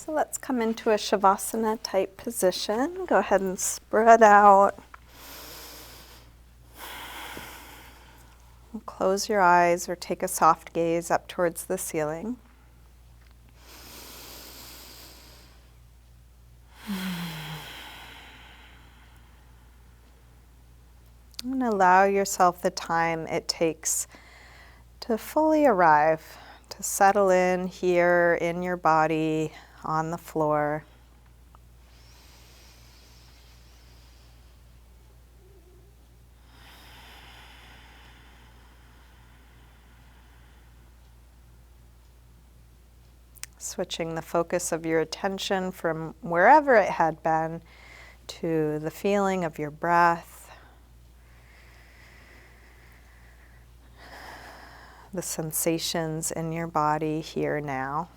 So let's come into a Savasana type position. Go ahead and spread out. Close your eyes or take a soft gaze up towards the ceiling. And allow yourself the time it takes to fully arrive, to settle in here in your body, on the floor. Switching the focus of your attention from wherever it had been to the feeling of your breath, the sensations in your body here now.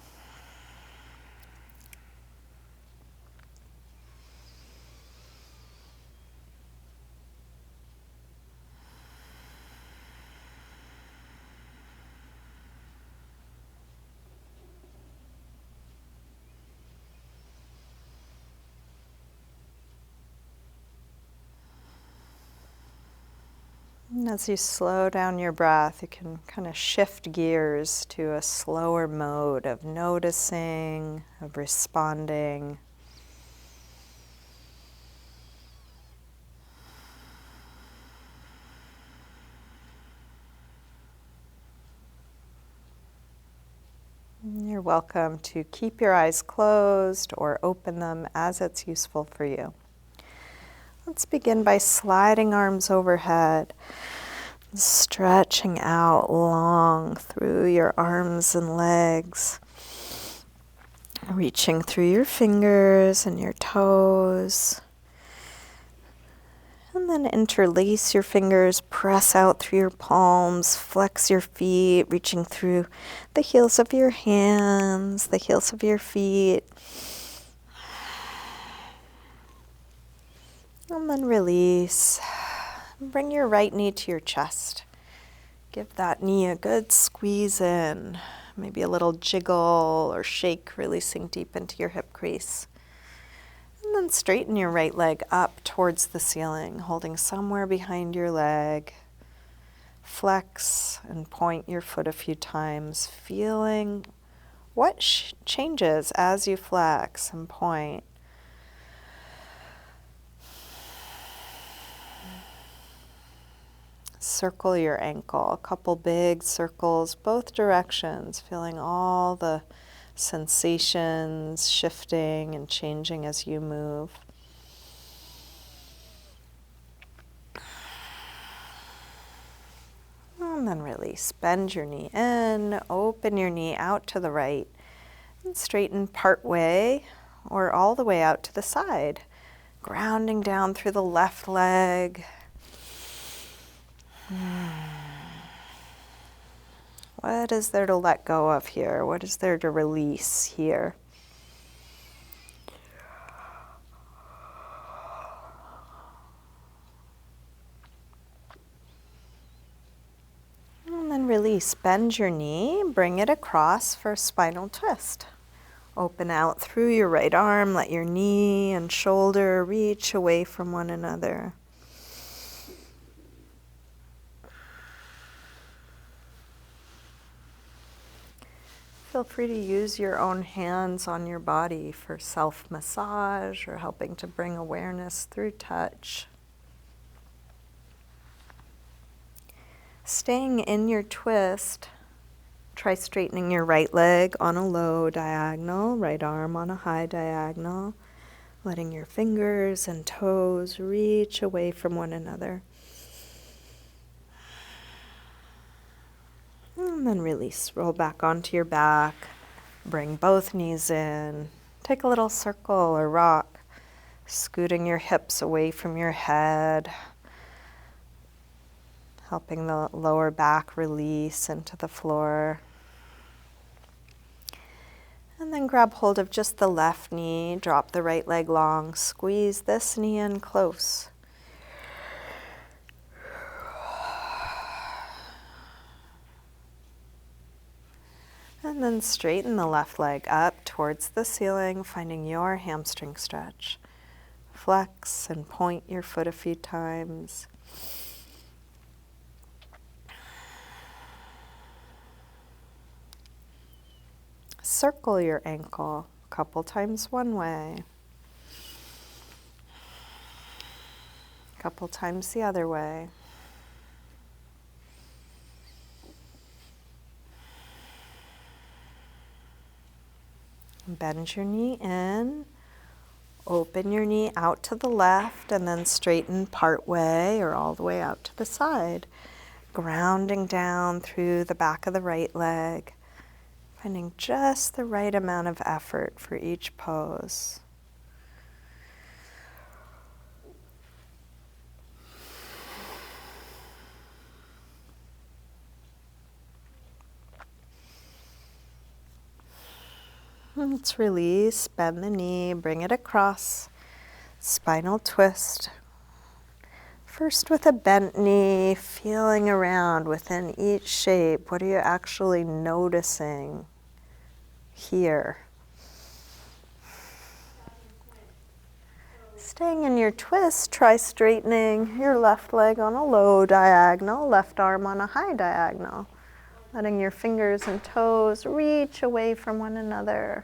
And as you slow down your breath, you can kind of shift gears to a slower mode of noticing, of responding. And you're welcome to keep your eyes closed or open them as it's useful for you. Let's begin by sliding arms overhead, stretching out long through your arms and legs, reaching through your fingers and your toes. And then interlace your fingers, press out through your palms, flex your feet, reaching through the heels of your hands, the heels of your feet. And then release. Bring your right knee to your chest. Give that knee a good squeeze in. Maybe a little jiggle or shake, releasing deep into your hip crease. And then straighten your right leg up towards the ceiling, holding somewhere behind your leg. Flex and point your foot a few times, feeling what changes as you flex and point. Circle your ankle, a couple big circles, both directions, feeling all the sensations shifting and changing as you move. And then release. Bend your knee in, open your knee out to the right, and straighten part way or all the way out to the side, grounding down through the left leg. What is there to let go of here? What is there to release here? And then release. Bend your knee, bring it across for spinal twist. Open out through your right arm, let your knee and shoulder reach away from one another. Feel free to use your own hands on your body for self-massage or helping to bring awareness through touch. Staying in your twist, try straightening your right leg on a low diagonal, right arm on a high diagonal, letting your fingers and toes reach away from one another. And then release. Roll back onto your back. Bring both knees in. Take a little circle or rock, scooting your hips away from your head, helping the lower back release into the floor. And then grab hold of just the left knee, drop the right leg long, squeeze this knee in close. And And then straighten the left leg up towards the ceiling, finding your hamstring stretch. Flex and point your foot a few times. Circle your ankle a couple times one way, a couple times the other way. Bend your knee in, open your knee out to the left, and then straighten part way or all the way out to the side. Grounding down through the back of the right leg, finding just the right amount of effort for each pose. Let's release, bend the knee, bring it across, spinal twist. First with a bent knee, feeling around within each shape. What are you actually noticing here? Staying in your twist, try straightening your left leg on a low diagonal, left arm on a high diagonal. Letting your fingers and toes reach away from one another.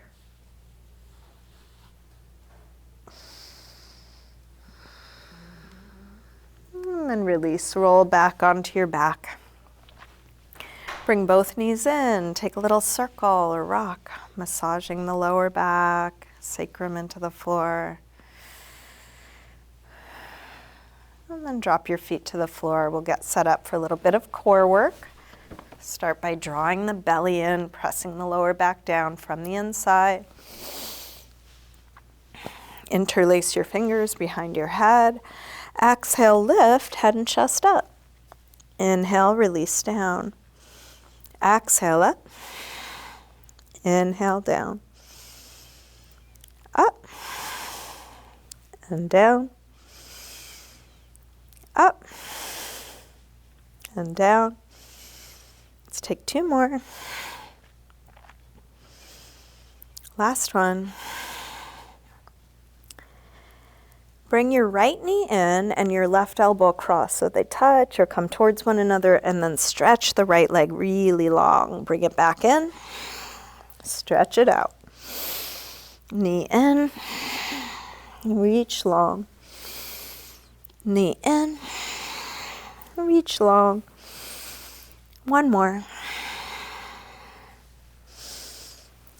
And then release, roll back onto your back. Bring both knees in, take a little circle or rock, massaging the lower back, sacrum into the floor. And then drop your feet to the floor. We'll get set up for a little bit of core work. Start by drawing the belly in, pressing the lower back down from the inside. Interlace your fingers behind your head. Exhale, lift, head and chest up. Inhale, release down. Exhale up. Inhale, down. Up. And down. Up. And down. Let's take two more. Last one. Bring your right knee in and your left elbow across so they touch or come towards one another, and then stretch the right leg really long. Bring it back in. Stretch it out. Knee in. Reach long. Knee in. Reach long. One more.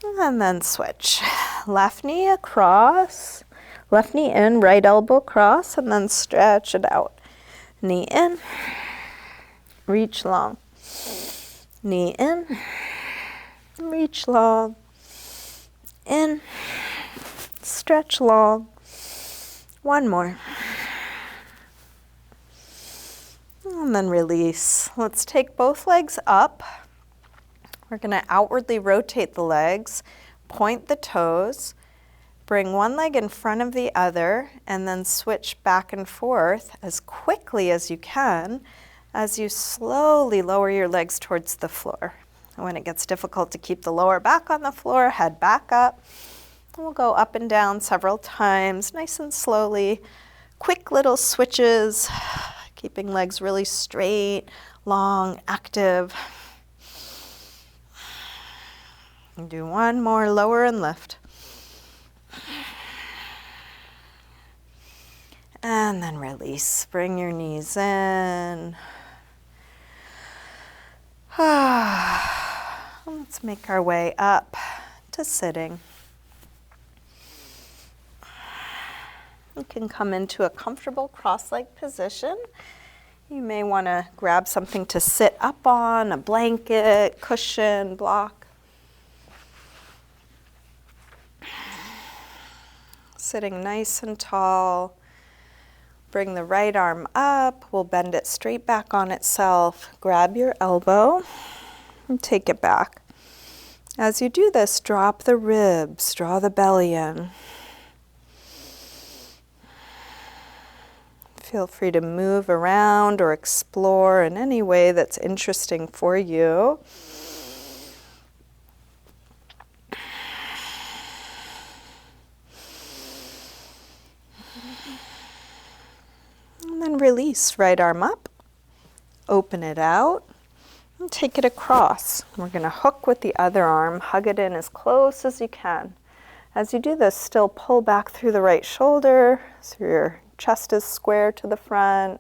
And then switch. Left knee across. Left knee in, right elbow across, and then stretch it out. Knee in. Reach long. Knee in. Reach long. In. Stretch long. One more. And then release. Let's take both legs up. We're going to outwardly rotate the legs, point the toes, bring one leg in front of the other, and then switch back and forth as quickly as you can as you slowly lower your legs towards the floor. And when it gets difficult to keep the lower back on the floor, head back up. We'll go up and down several times, nice and slowly. Quick little switches, keeping legs really straight, long, active. And do one more, lower and lift. And then release. Bring your knees in. Let's make our way up to sitting. You can come into a comfortable cross-legged position. You may want to grab something to sit up on, a blanket, cushion, block. Sitting nice and tall. Bring the right arm up. We'll bend it straight back on itself. Grab your elbow and take it back. As you do this, drop the ribs, draw the belly in. Feel free to move around or explore in any way that's interesting for you. then release. Right arm up, open it out, and take it across. We're going to hook with the other arm, hug it in as close as you can. As you do this, still pull back through the right shoulder so your chest is square to the front.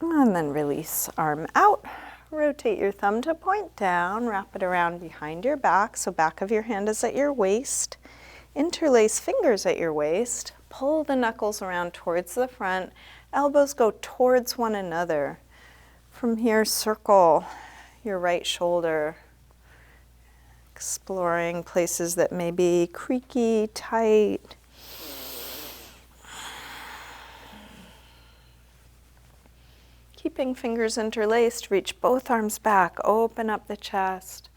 And then release, arm out. Rotate your thumb to point down, wrap it around behind your back, so back of your hand is at your waist. Interlace fingers at your waist. Pull the knuckles around towards the front. Elbows go towards one another. From here, circle your right shoulder, exploring places that may be creaky, tight. Keeping fingers interlaced, reach both arms back, open up the chest.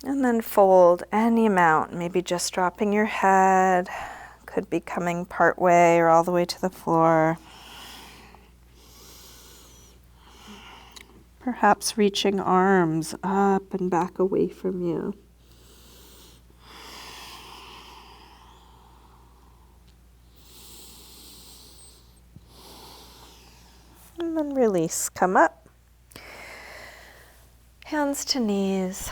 And then fold any amount, maybe just dropping your head, could be coming part way or all the way to the floor. Perhaps reaching arms up and back away from you. And then release, come up. Hands to knees,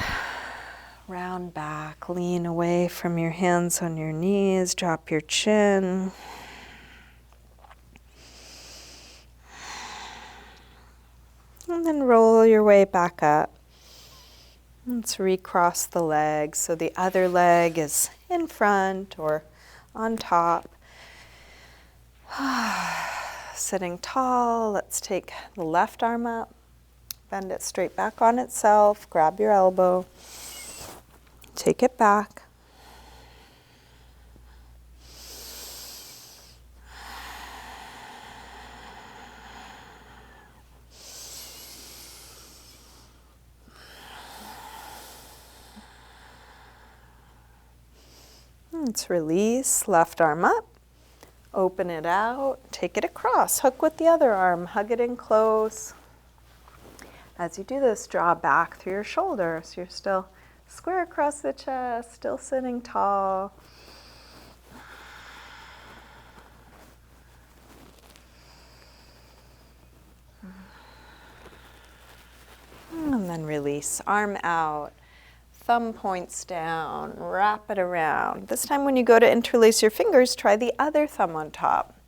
round back, lean away from your hands on your knees, drop your chin. And then roll your way back up. Let's recross the legs so the other leg is in front or on top. Sitting tall, let's take the left arm up, bend it straight back on itself, grab your elbow, take it back. Let's release, left arm up. Open it out, take it across, hook with the other arm, hug it in close. As you do this, draw back through your shoulder so you're still square across the chest, still sitting tall. And then release, arm out. Thumb points down, wrap it around. This time when you go to interlace your fingers, try the other thumb on top.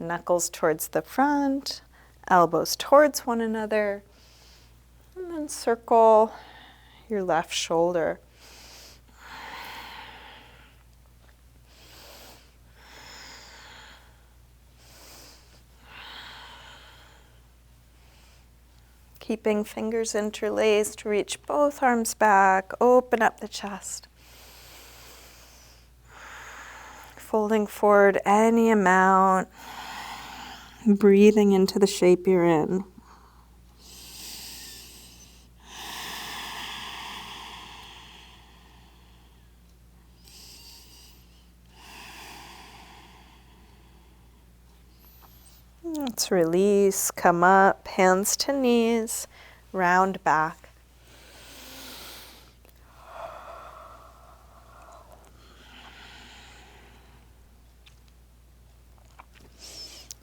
Knuckles towards the front, elbows towards one another, and then circle your left shoulder. Keeping fingers interlaced, reach both arms back, open up the chest. Folding forward any amount, breathing into the shape you're in. Let's release, come up, hands to knees, round back.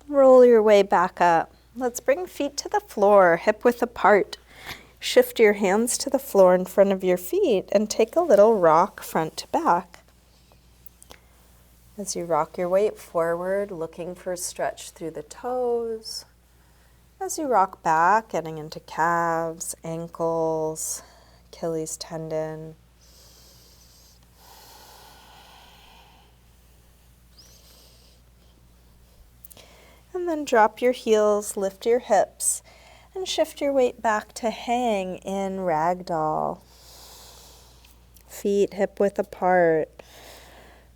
Roll your way back up. Let's bring feet to the floor, hip width apart. Shift your hands to the floor in front of your feet and take a little rock front to back. As you rock your weight forward, looking for a stretch through the toes. As you rock back, getting into calves, ankles, Achilles tendon. And then drop your heels, lift your hips, and shift your weight back to hang in ragdoll. Feet hip width apart.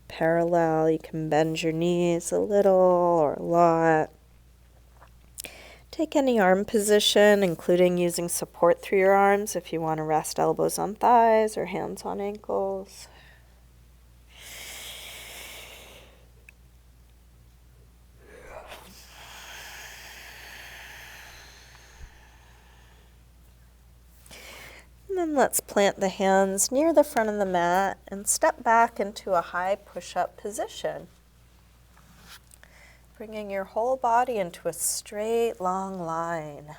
Parallel, you can bend your knees a little or a lot. Take any arm position, including using support through your arms if you want to rest elbows on thighs or hands on ankles. And then let's plant the hands near the front of the mat and step back into a high push-up position. Bringing your whole body into a straight, long line.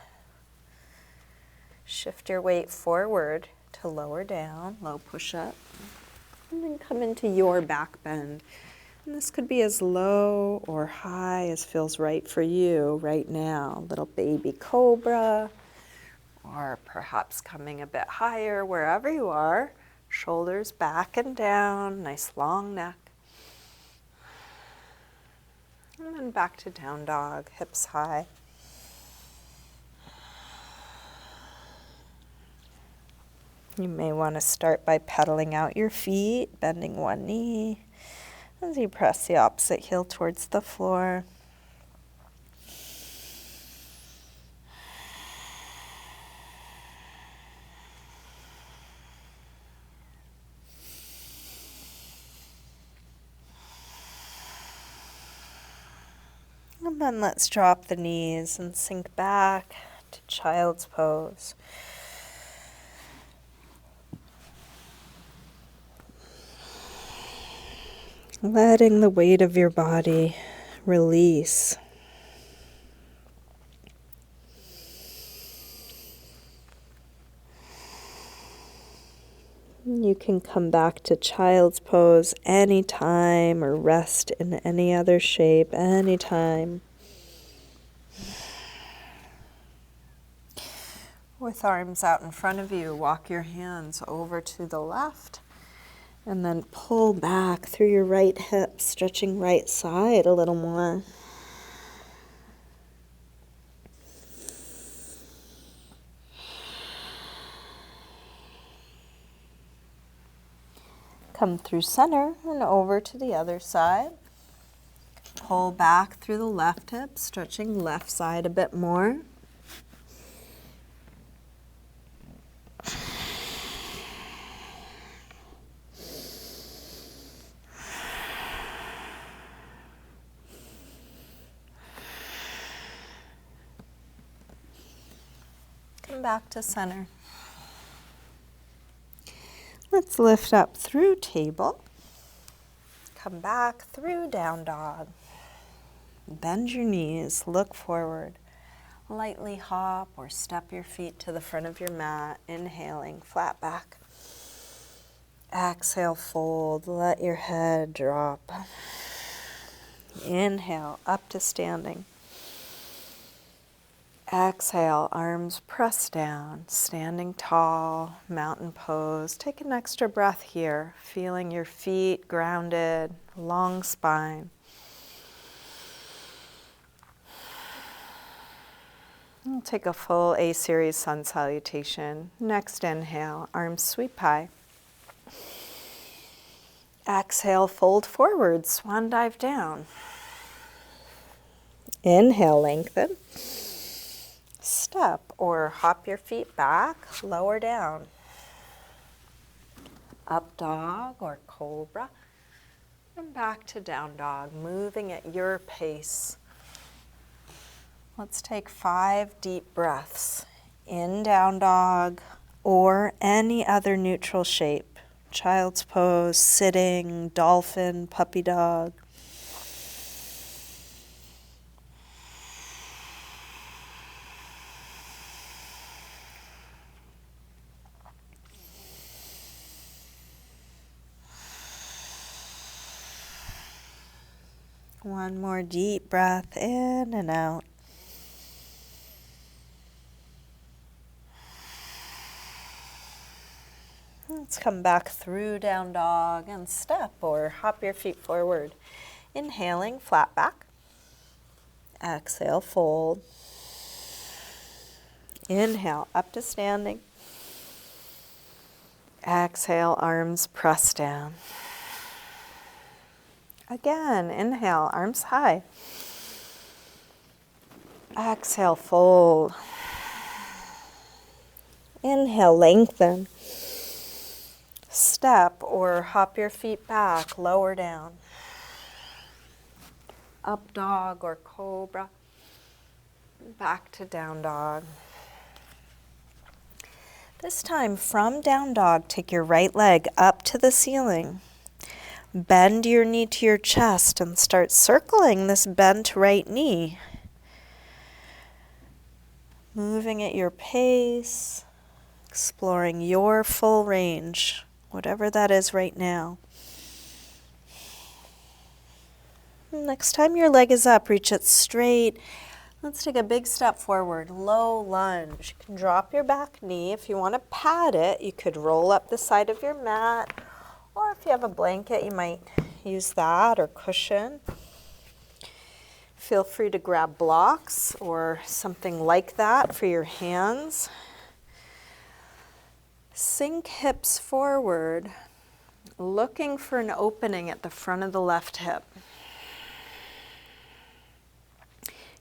Shift your weight forward to lower down, low push-up. And then come into your back bend. And this could be as low or high as feels right for you right now. Little baby cobra, or perhaps coming a bit higher wherever you are. Shoulders back and down, nice long neck. And then back to down dog, hips high. You may want to start by pedaling out your feet, bending one knee as you press the opposite heel towards the floor. And then let's drop the knees and sink back to child's pose. Letting the weight of your body release. You can come back to child's pose anytime or rest in any other shape anytime. With arms out in front of you, walk your hands over to the left and then pull back through your right hip, stretching right side a little more. Come through center and over to the other side. Pull back through the left hip, stretching left side a bit more. Come back to center. Let's lift up through table. Come back through down dog. Bend your knees, look forward. Lightly hop or step your feet to the front of your mat, inhaling, flat back. Exhale, fold, let your head drop. Inhale, up to standing. Exhale, arms press down, standing tall, mountain pose. Take an extra breath here, feeling your feet grounded, long spine. We'll take a full A-series sun salutation. Next inhale, arms sweep high. Exhale, fold forward, swan dive down. Inhale, lengthen. Step or hop your feet back, lower down. Up dog or cobra. And back to down dog, moving at your pace. Let's take 5 deep breaths in down dog or any other neutral shape. Child's pose, sitting, dolphin, puppy dog. One more deep breath in and out. Let's come back through down dog and step or hop your feet forward. Inhaling, flat back. Exhale, fold. Inhale, up to standing. Exhale, arms press down. Again, inhale, arms high. Exhale, fold. Inhale, lengthen. Step or hop your feet back, lower down. Up dog or cobra. Back to down dog. This time from down dog, take your right leg up to the ceiling. Bend your knee to your chest and start circling this bent right knee. Moving at your pace, exploring your full range, whatever that is right now. Next time your leg is up, reach it straight. Let's take a big step forward, low lunge. You can drop your back knee. If you want to pad it, you could roll up the side of your mat, or if you have a blanket, you might use that or cushion. Feel free to grab blocks or something like that for your hands. Sink hips forward, looking for an opening at the front of the left hip.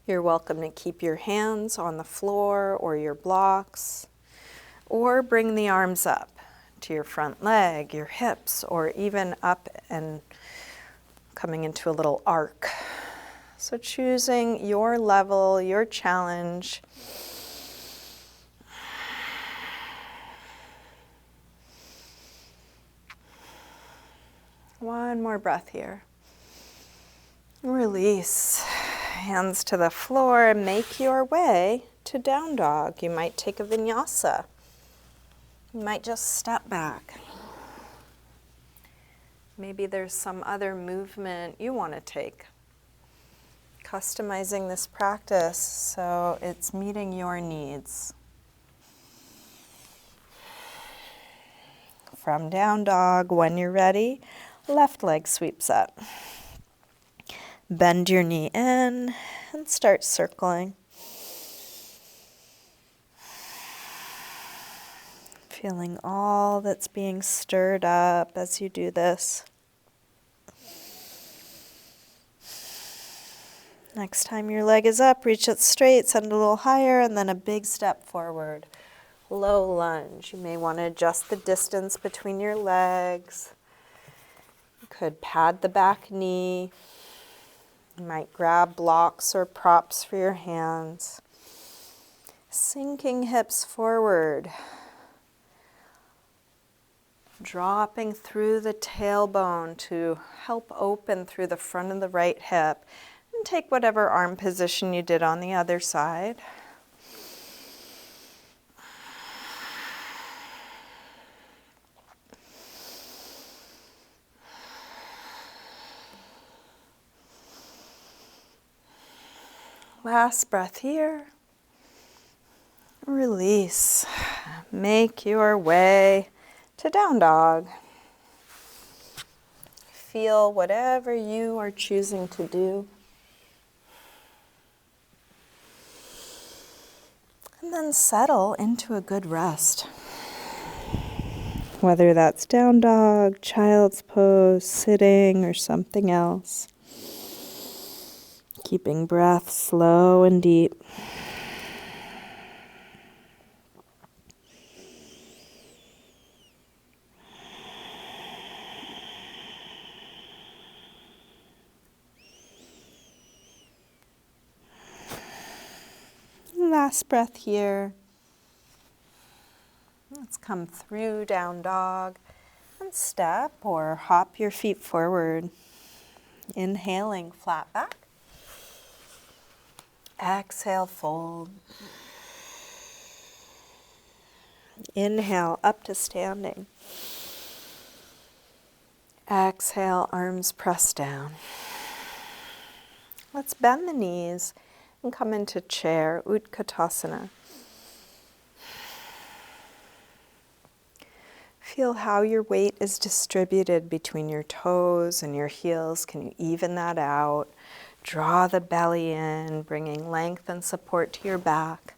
You're welcome to keep your hands on the floor or your blocks, or bring the arms up to your front leg, your hips, or even up and coming into a little arc. So choosing your level, your challenge. One more breath here. Release. Hands to the floor and make your way to down dog. You might take a vinyasa. You might just step back. Maybe there's some other movement you want to take. Customizing this practice so it's meeting your needs. From down dog, when you're ready, left leg sweeps up. Bend your knee in and start circling. Feeling all that's being stirred up as you do this. Next time your leg is up, reach it straight, send it a little higher, and then a big step forward. Low lunge. You may want to adjust the distance between your legs. You could pad the back knee. You might grab blocks or props for your hands. Sinking hips forward. Dropping through the tailbone to help open through the front of the right hip. And take whatever arm position you did on the other side. Last breath here. Release. Make your way to down dog. Feel whatever you are choosing to do. And then settle into a good rest. Whether that's down dog, child's pose, sitting, or something else. Keeping breath slow and deep. Last breath here. Let's come through down dog and step or hop your feet forward. Inhaling, flat back. Exhale, fold. Inhale, up to standing. Exhale, arms press down. Let's bend the knees and come into chair, Utkatasana. Feel how your weight is distributed between your toes and your heels. Can you even that out? Draw the belly in, bringing length and support to your back.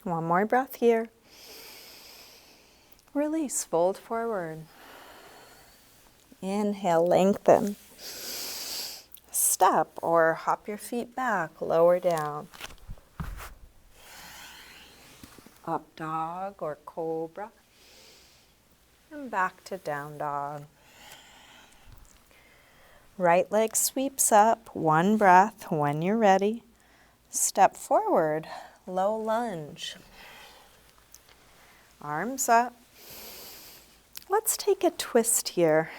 One more breath here. Release, fold forward. Inhale, lengthen. Step or hop your feet back, lower down. Up dog or cobra. And back to down dog. Right leg sweeps up, one breath when you're ready. Step forward, low lunge. Arms up. Let's take a twist here.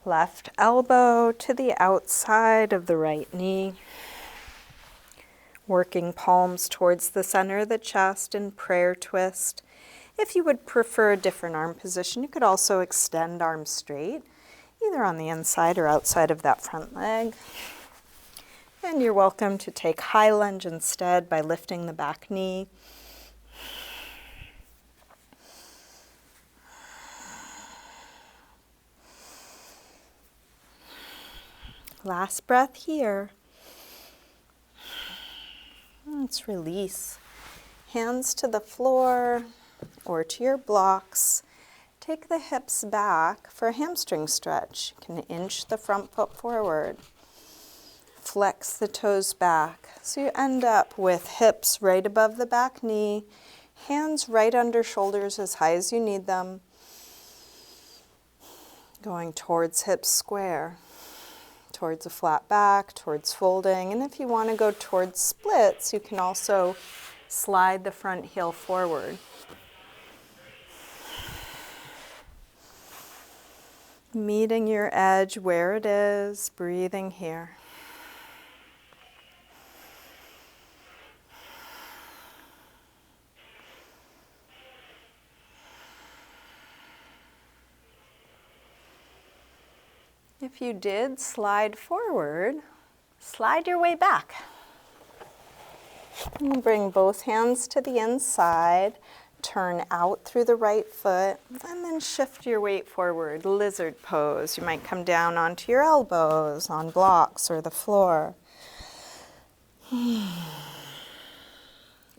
Left elbow to the outside of the right knee. Working palms towards the center of the chest in prayer twist. If you would prefer a different arm position, you could also extend arms straight, either on the inside or outside of that front leg. And you're welcome to take high lunge instead by lifting the back knee. Last breath here. Let's release. Hands to the floor or to your blocks. Take the hips back for a hamstring stretch. You can inch the front foot forward. Flex the toes back. So you end up with hips right above the back knee, hands right under shoulders as high as you need them. Going towards hips square, towards a flat back, towards folding. And if you want to go towards splits, you can also slide the front heel forward. Meeting your edge where it is, breathing here. If you did slide forward, slide your way back. And bring both hands to the inside, turn out through the right foot, and then shift your weight forward, lizard pose. You might come down onto your elbows, on blocks or the floor.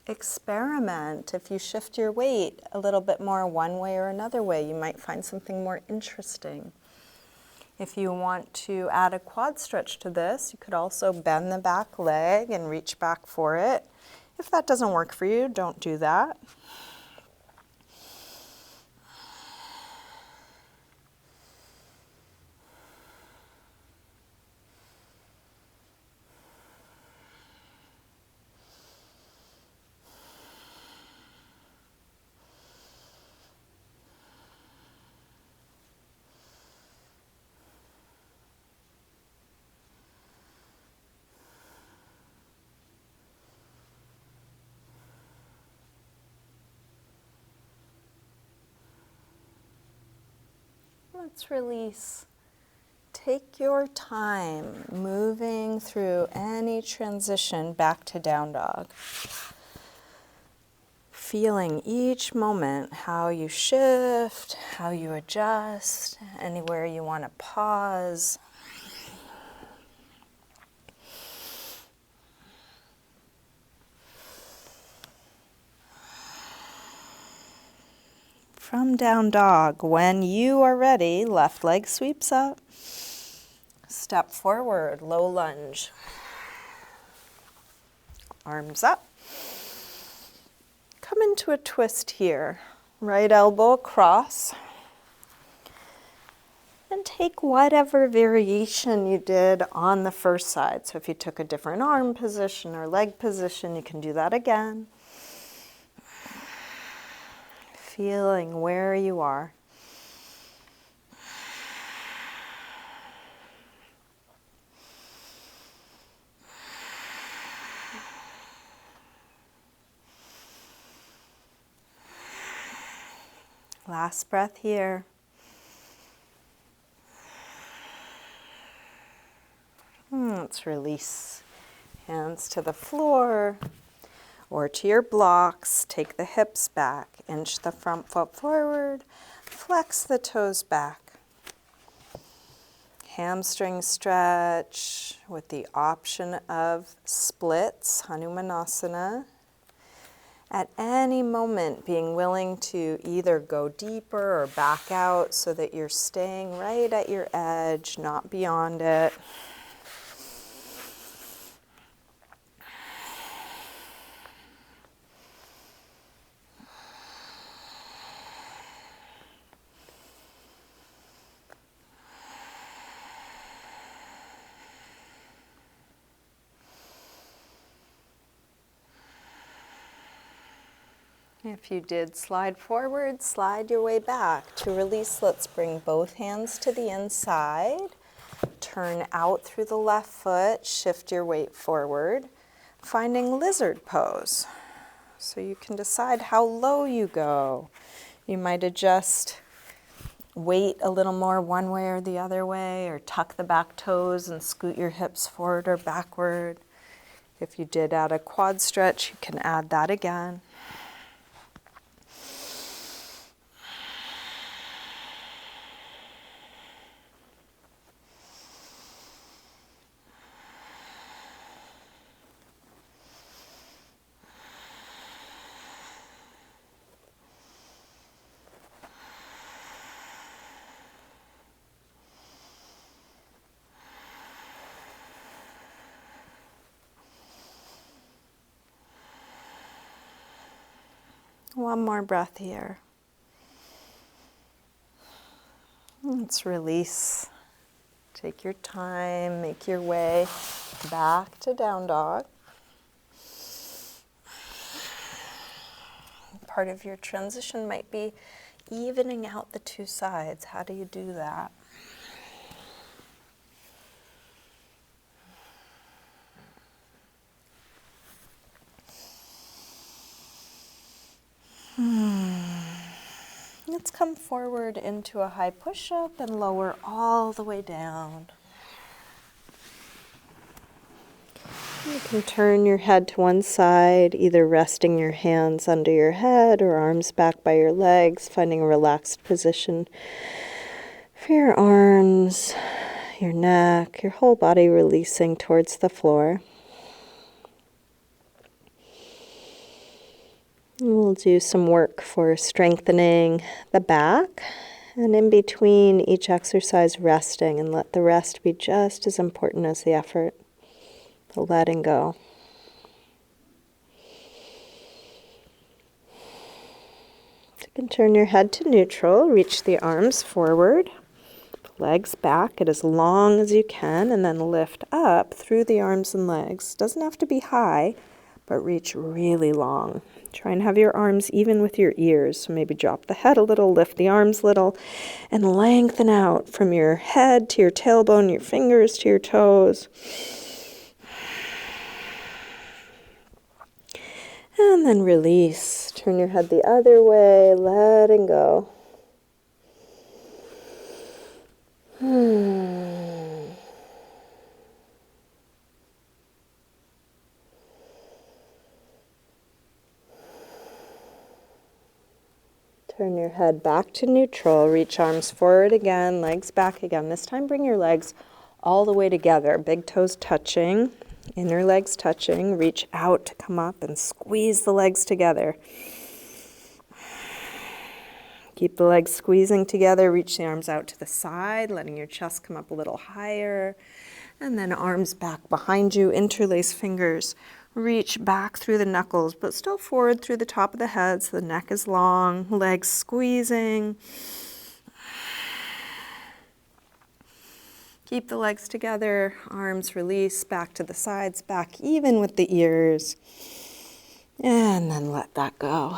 Experiment. If you shift your weight a little bit more one way or another way, you might find something more interesting. If you want to add a quad stretch to this, you could also bend the back leg and reach back for it. If that doesn't work for you, don't do that. Let's release. Take your time moving through any transition back to down dog. Feeling each moment, how you shift, how you adjust, anywhere you want to pause. From down dog, when you are ready, left leg sweeps up. Step forward, low lunge. Arms up. Come into a twist here. Right elbow across. And take whatever variation you did on the first side. So if you took a different arm position or leg position, you can do that again. Feeling where you are. Last breath here. Let's release. Hands to the floor or to your blocks. Take the hips back. Inch the front foot forward. Flex the toes back. Hamstring stretch with the option of splits, Hanumanasana. At any moment, being willing to either go deeper or back out so that you're staying right at your edge, not beyond it. If you did slide forward, slide your way back. To release, let's bring both hands to the inside. Turn out through the left foot, shift your weight forward, finding lizard pose. So you can decide how low you go. You might adjust weight a little more one way or the other way, or tuck the back toes and scoot your hips forward or backward. If you did add a quad stretch, you can add that again. One more breath here. Let's release. Take your time, make your way back to down dog. Part of your transition might be evening out the two sides. How do you do that? Let's come forward into a high push-up and lower all the way down. You can turn your head to one side, either resting your hands under your head or arms back by your legs, finding a relaxed position for your arms, your neck, your whole body releasing towards the floor. We'll do some work for strengthening the back, and in between each exercise resting, and let the rest be just as important as the effort, the letting go. You can turn your head to neutral, reach the arms forward, legs back at as long as you can, and then lift up through the arms and legs. Doesn't have to be high, but reach really long. Try and have your arms even with your ears. So maybe drop the head a little, lift the arms a little, and lengthen out from your head to your tailbone, your fingers to your toes. And then release. Turn your head the other way, letting go. Turn your head back to neutral. Reach arms forward again, legs back again. This time bring your legs all the way together. Big toes touching, inner legs touching. Reach out to come up and squeeze the legs together. Keep the legs squeezing together. Reach the arms out to the side, letting your chest come up a little higher. And then arms back behind you, interlace fingers. Reach back through the knuckles, but still forward through the top of the head so the neck is long, legs squeezing. Keep the legs together, arms release, back to the sides, back even with the ears. And then let that go.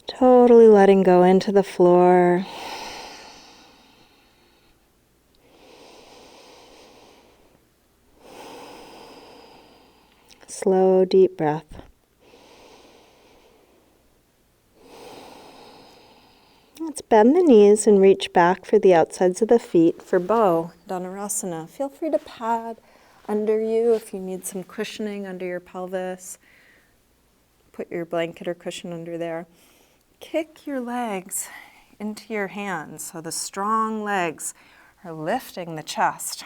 Totally letting go into the floor. Slow, deep breath. Let's bend the knees and reach back for the outsides of the feet for bow, Down Arasana. Feel free to pad under you if you need some cushioning under your pelvis. Put your blanket or cushion under there. Kick your legs into your hands so the strong legs are lifting the chest.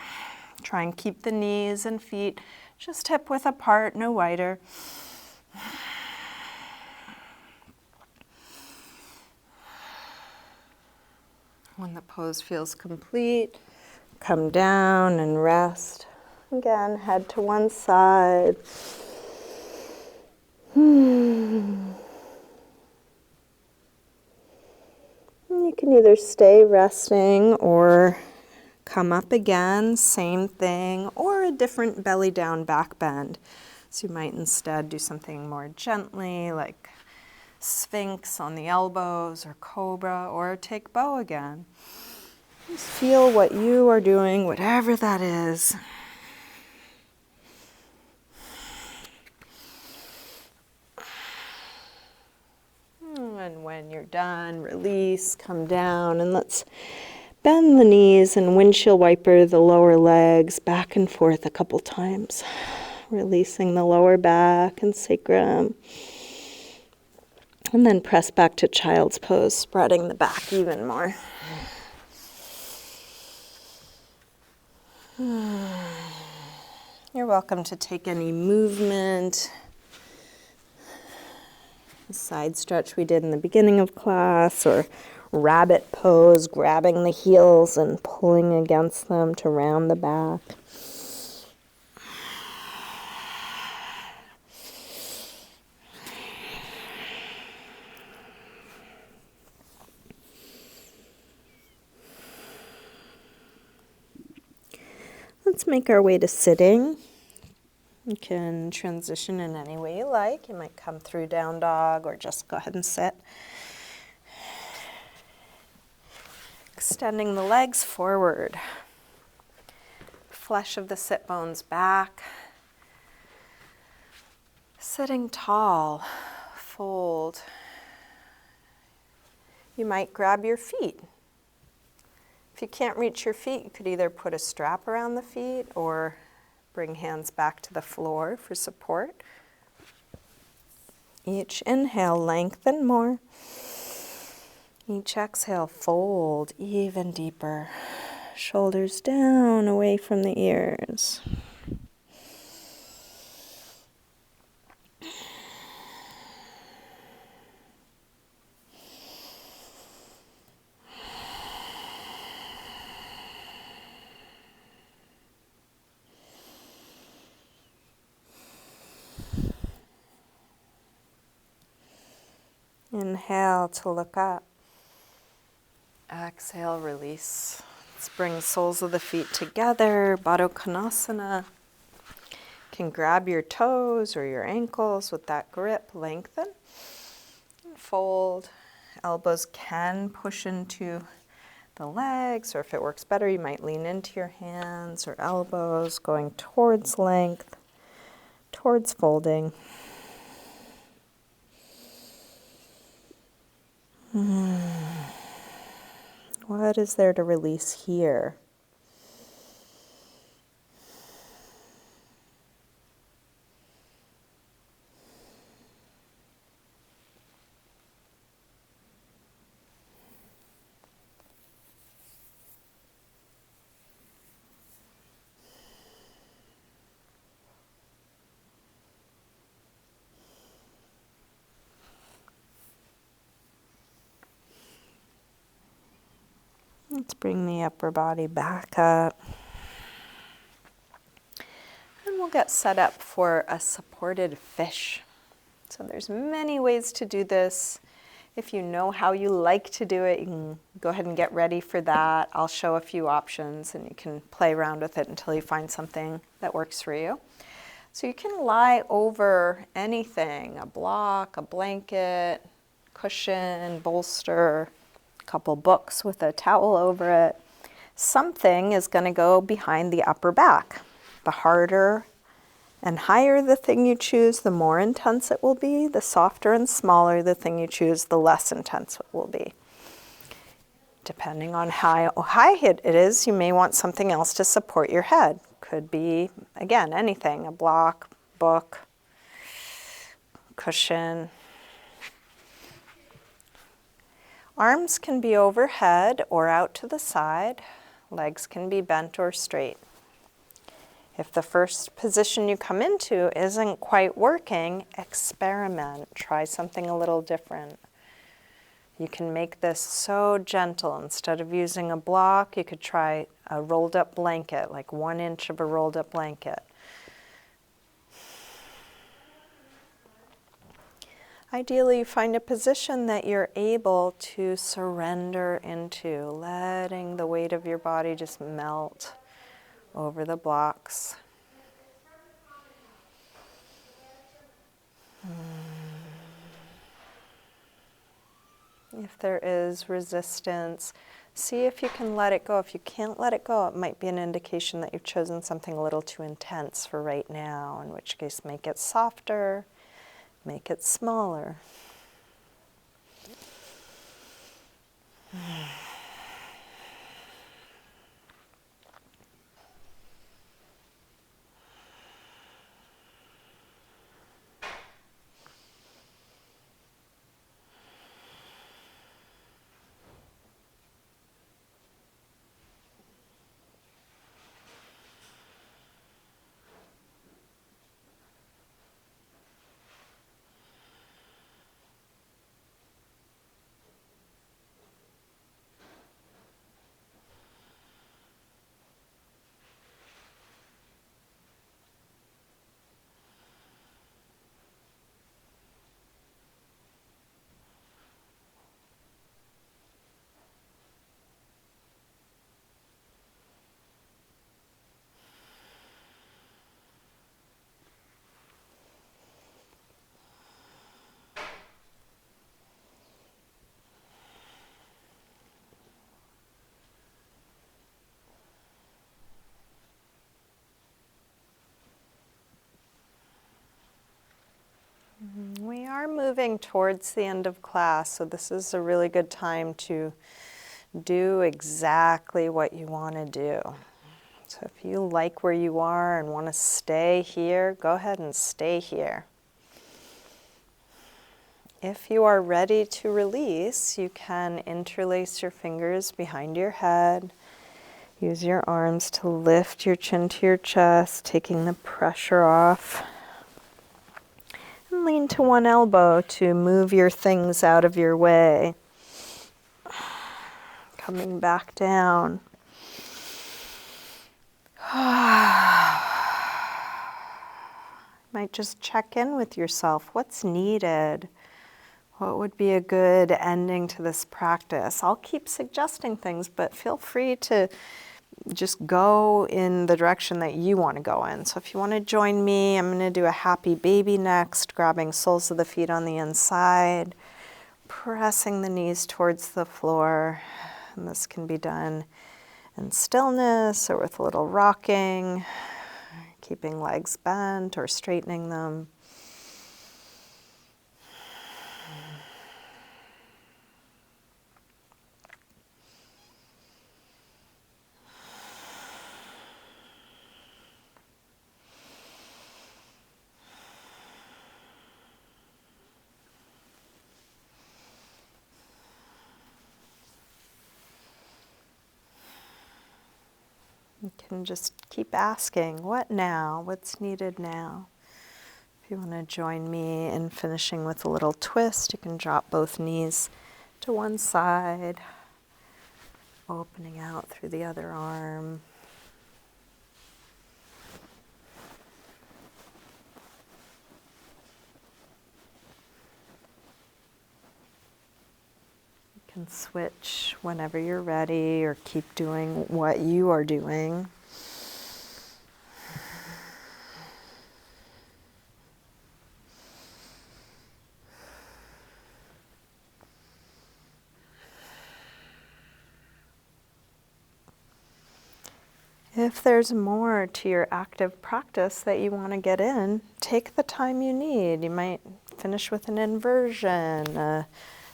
Try and keep the knees and feet just hip width apart, no wider. When the pose feels complete, come down and rest. Again, head to one side. You can either stay resting or come up again, same thing, or a different belly down back bend. So you might instead do something more gently, like Sphinx on the elbows, or Cobra, or take bow again. Just feel what you are doing, whatever that is. And when you're done, release, come down, and let's bend the knees and windshield wiper the lower legs back and forth a couple times. Releasing the lower back and sacrum. And then press back to child's pose, spreading the back even more. You're welcome to take any movement. The side stretch we did in the beginning of class, or rabbit pose, grabbing the heels and pulling against them to round the back. Let's make our way to sitting. You can transition in any way you like. You might come through down dog or just go ahead and sit. Extending the legs forward. Flesh of the sit bones back. Sitting tall, fold. You might grab your feet. If you can't reach your feet, you could either put a strap around the feet or bring hands back to the floor for support. Each inhale, lengthen more. Each exhale, fold even deeper. Shoulders down, away from the ears. Inhale to look up. Exhale, release. Let's bring soles of the feet together, Baddha Konasana. You can grab your toes or your ankles with that grip, lengthen. And fold. Elbows can push into the legs, or if it works better, you might lean into your hands or elbows, going towards length, towards folding. What is there to release here? Let's bring the upper body back up. And we'll get set up for a supported fish. So there's many ways to do this. If you know how you like to do it, you can go ahead and get ready for that. I'll show a few options and you can play around with it until you find something that works for you. So you can lie over anything, a block, a blanket, cushion, bolster, couple books with a towel over it. Something is going to go behind the upper back. The harder and higher the thing you choose, the more intense it will be. The softer and smaller the thing you choose, the less intense it will be. Depending on how high it is, you may want something else to support your head. Could be, again, anything, a block, book, cushion. Arms can be overhead or out to the side. Legs can be bent or straight. If the first position you come into isn't quite working, experiment. Try something a little different. You can make this so gentle. Instead of using a block, you could try a rolled up blanket, like 1 inch of a rolled up blanket. Ideally, find a position that you're able to surrender into, letting the weight of your body just melt over the blocks. If there is resistance, see if you can let it go. If you can't let it go, it might be an indication that you've chosen something a little too intense for right now, in which case make it softer, make it smaller. We are moving towards the end of class, so this is a really good time to do exactly what you want to do. So if you like where you are and want to stay here, go ahead and stay here. If you are ready to release, you can interlace your fingers behind your head. Use your arms to lift your chin to your chest, taking the pressure off. And lean to one elbow to move your things out of your way. Coming back down. Might just check in with yourself. What's needed? What would be a good ending to this practice? I'll keep suggesting things, but feel free to just go in the direction that you want to go in. So if you want to join me, I'm going to do a happy baby next, grabbing soles of the feet on the inside, pressing the knees towards the floor. And this can be done in stillness or with a little rocking, keeping legs bent or straightening them. You can just keep asking, what now? What's needed now? If you want to join me in finishing with a little twist, you can drop both knees to one side, opening out through the other arm. You can switch whenever you're ready or keep doing what you are doing. If there's more to your active practice that you want to get in, take the time you need. You might finish with an inversion,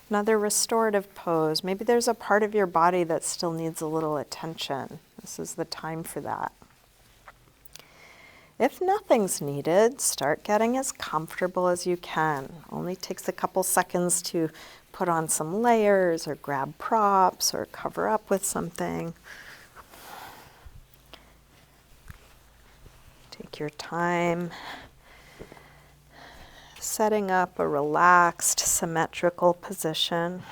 another restorative pose. Maybe there's a part of your body that still needs a little attention. This is the time for that. If nothing's needed, start getting as comfortable as you can. Only takes a couple seconds to put on some layers or grab props or cover up with something. Take your time setting up a relaxed, symmetrical position.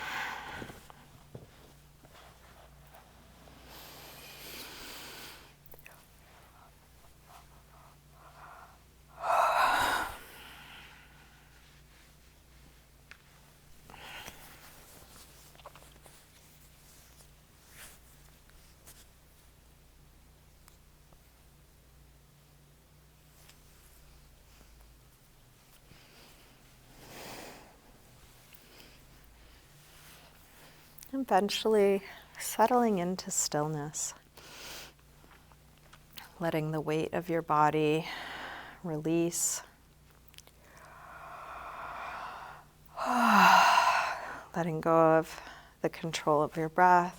Eventually settling into stillness, letting the weight of your body release, letting go of the control of your breath.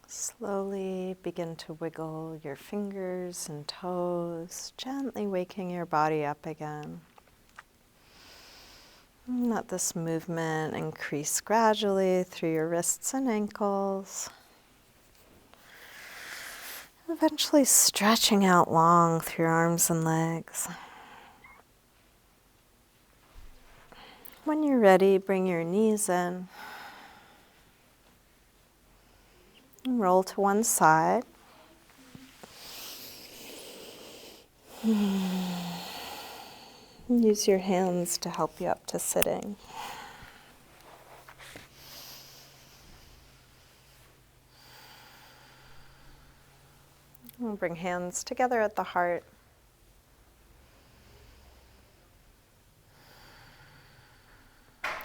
Slowly begin to wiggle your fingers and toes, gently waking your body up again. And let this movement increase gradually through your wrists and ankles, eventually stretching out long through your arms and legs. When you're ready, bring your knees in. And roll to one side. Use your hands to help you up to sitting. We'll bring hands together at the heart.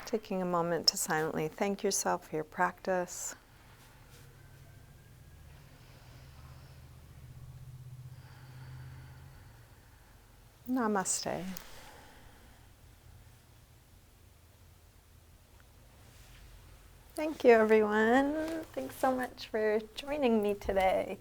Taking a moment to silently thank yourself for your practice. Namaste. Thank you, everyone. Thanks so much for joining me today.